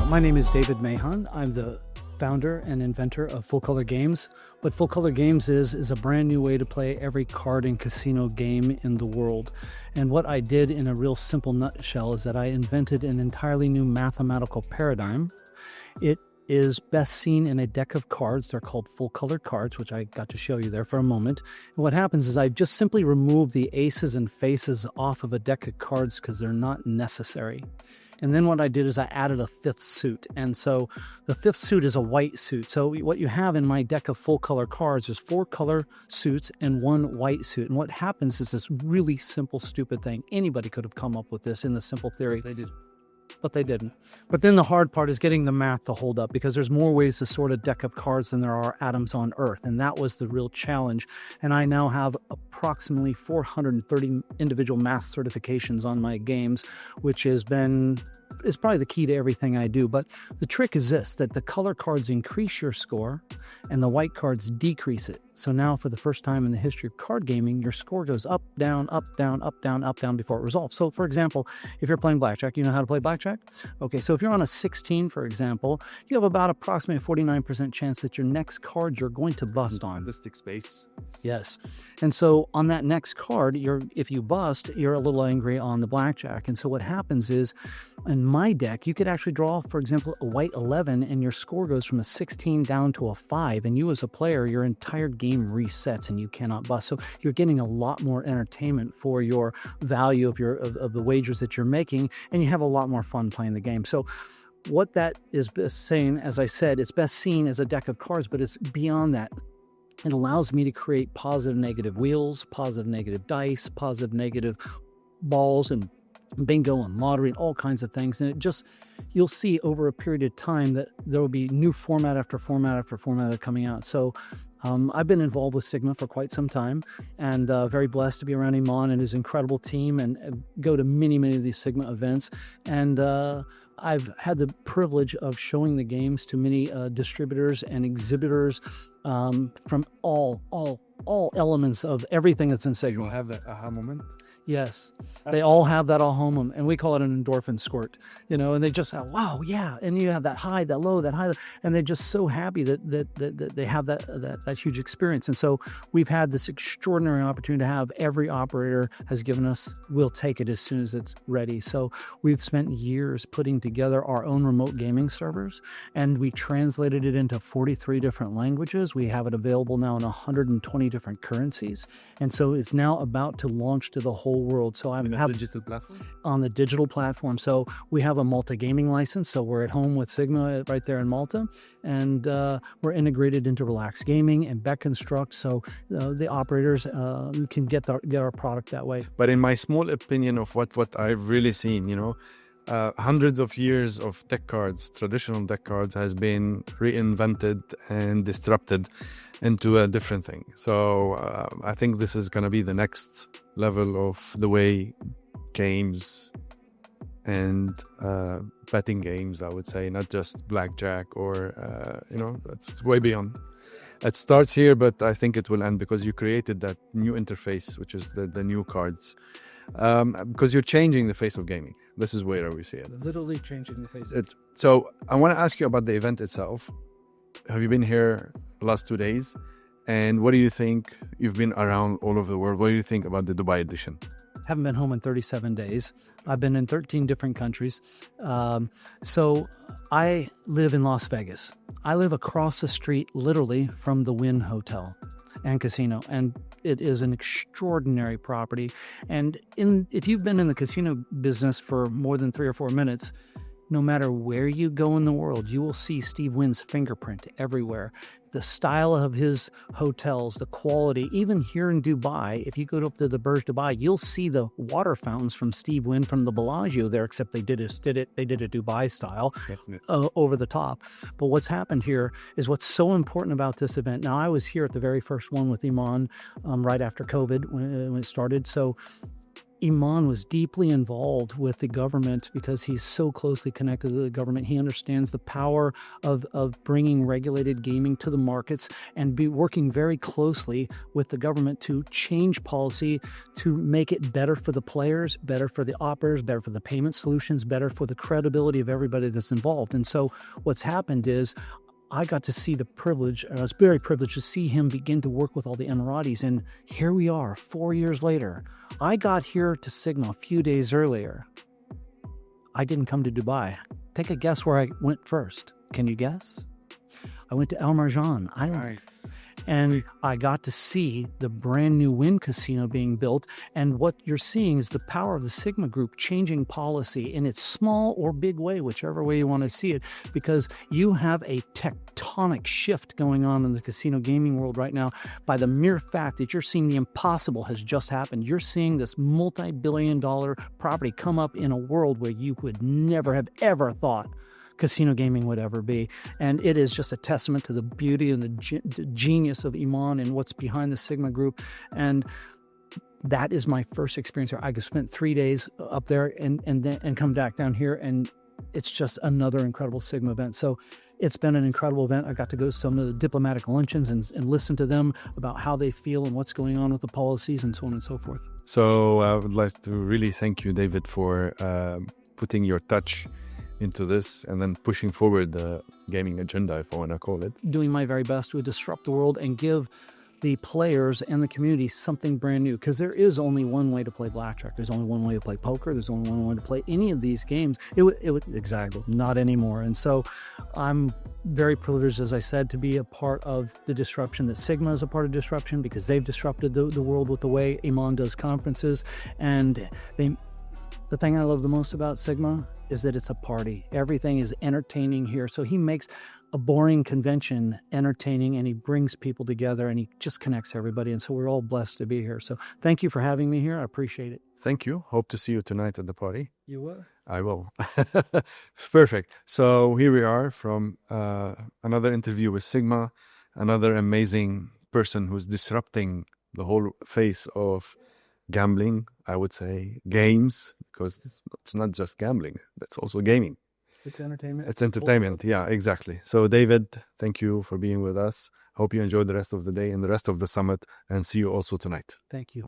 My name is David Mahon. I'm the founder and inventor of Full Color Games. What Full Color Games is a brand new way to play every card and casino game in the world. And what I did in a real simple nutshell is that I invented an entirely new mathematical paradigm. It is best seen in a deck of cards. They're called full color cards, which I got to show you there for a moment. And what happens is I just simply remove the aces and faces off of a deck of cards because they're not necessary. And then what I did is I added a fifth suit. And so the fifth suit is a white suit. So what you have in my deck of full color cards is 4 color suits and 1 white suit. And what happens is this really simple, stupid thing. Anybody could have come up with this in the simple theory. They did. But they didn't. But then the hard part is getting the math to hold up, because there's more ways to sort a deck of cards than there are atoms on Earth. And that was the real challenge. And I now have approximately 430 individual math certifications on my games, which is probably the key to everything I do. But the trick is this, that the color cards increase your score and the white cards decrease it. So now for the first time in the history of card gaming, your score goes up, down, up, down, up, down, up, down before it resolves. So for example, if you're playing blackjack, you know how to play blackjack? Okay, so if you're on a 16, for example, you have about approximately a 49% chance that your next card you're going to bust on. The stick space. Yes. And so on that next card, if you bust, you're a little angry on the blackjack. And so what happens is, in my deck, you could actually draw, for example, a white 11, and your score goes from a 16 down to a 5. And you as a player, your entire game resets and you cannot bust. So you're getting a lot more entertainment for your value of the wagers that you're making, and you have a lot more fun playing the game. So what that is saying, as I said, it's best seen as a deck of cards, but it's beyond that. It allows me to create positive, negative wheels, positive, negative dice, positive, negative balls, and bingo and lottery and all kinds of things. And you'll see over a period of time that there will be new format after format after format that are coming out. So I've been involved with Sigma for quite some time, and very blessed to be around Mahon and his incredible team, and go to many of these Sigma events. And I've had the privilege of showing the games to many distributors and exhibitors from all elements of everything that's in Sigma. You'll have that aha moment. Yes, they all have that aha moment, and we call it an endorphin squirt, and they just say, wow, yeah, and you have that high, that low, that high, and they're just so happy that they have that huge experience. And so we've had this extraordinary opportunity to have every operator has given us, we'll take it as soon as it's ready. So we've spent years putting together our own remote gaming servers, and we translated it into 43 different languages. We have it available now in 120 different currencies, and so it's now about to launch to the whole world. So I'm digital platform? On the digital platform. So we have a Malta gaming license. So we're at home with Sigma right there in Malta, and we're integrated into Relax Gaming and BetConstruct. So the operators can get our product that way. But in my small opinion of what I've really seen, hundreds of years of deck cards, traditional deck cards, has been reinvented and disrupted into a different thing. So I think this is going to be the next level of the way games and betting games, I would say, not just blackjack or, it's way beyond. It starts here, but I think it will end because you created that new interface, which is the new cards. Because you're changing the face of gaming. This is where we see it. Literally changing the face. So I want to ask you about the event itself. Have you been here the last 2 days? And what do you think? You've been around all over the world. What do you think about the Dubai edition? Haven't been home in 37 days. I've been in 13 different countries. So I live in Las Vegas. I live across the street, literally, from the Wynn Hotel and Casino. And it is an extraordinary property. And if you've been in the casino business for more than 3 or 4 minutes, no matter where you go in the world, you will see Steve Wynn's fingerprint everywhere. The style of his hotels, the quality, even here in Dubai, if you go up to the Burj Dubai, you'll see the water fountains from Steve Wynn from the Bellagio there, except they did a Dubai style over the top. But what's happened here is what's so important about this event. Now, I was here at the very first one with Iman right after COVID when it started. So Iman was deeply involved with the government because he's so closely connected to the government. He understands the power of bringing regulated gaming to the markets and be working very closely with the government to change policy to make it better for the players, better for the operators, better for the payment solutions, better for the credibility of everybody that's involved. And so what's happened is I got to see the privilege, I was very privileged to see him begin to work with all the embodies. And here we are, 4 years later. I got here to Sigma a few days earlier. I didn't come to Dubai. Take a guess where I went first. Can you guess? I went to Al Marjan Island. Nice. And I got to see the brand new Wynn casino being built. And what you're seeing is the power of the Sigma Group changing policy in its small or big way, whichever way you want to see it, because you have a tectonic shift going on in the casino gaming world right now by the mere fact that you're seeing the impossible has just happened. You're seeing this multi-billion-dollar property come up in a world where you would never have ever thought casino gaming would ever be. And it is just a testament to the beauty and the genius of Iman and what's behind the Sigma Group. And that is my first experience here. I spent 3 days up there and come back down here, and it's just another incredible Sigma event. So it's been an incredible event. I got to go to some of the diplomatic luncheons and listen to them about how they feel and what's going on with the policies and so on and so forth. So I would like to really thank you, David, for putting your touch into this and then pushing forward the gaming agenda, if I want to call it. Doing my very best to disrupt the world and give the players and the community something brand new, because there is only one way to play blackjack. There's only one way to play poker. There's only one way to play any of these games. Exactly, not anymore. And so I'm very privileged, as I said, to be a part of the disruption, that Sigma is a part of disruption, because they've disrupted the world with the way Iman does conferences. And the thing I love the most about Sigma is that it's a party. Everything is entertaining here. So he makes a boring convention entertaining, and he brings people together, and he just connects everybody. And so we're all blessed to be here. So thank you for having me here. I appreciate it. Thank you. Hope to see you tonight at the party. You will? I will. Perfect. So here we are from another interview with Sigma, another amazing person who's disrupting the whole face of gambling, I would say, games, because it's not just gambling, that's also gaming. It's entertainment. It's entertainment, yeah, exactly. So David, thank you for being with us. Hope you enjoy the rest of the day and the rest of the summit, and see you also tonight. Thank you.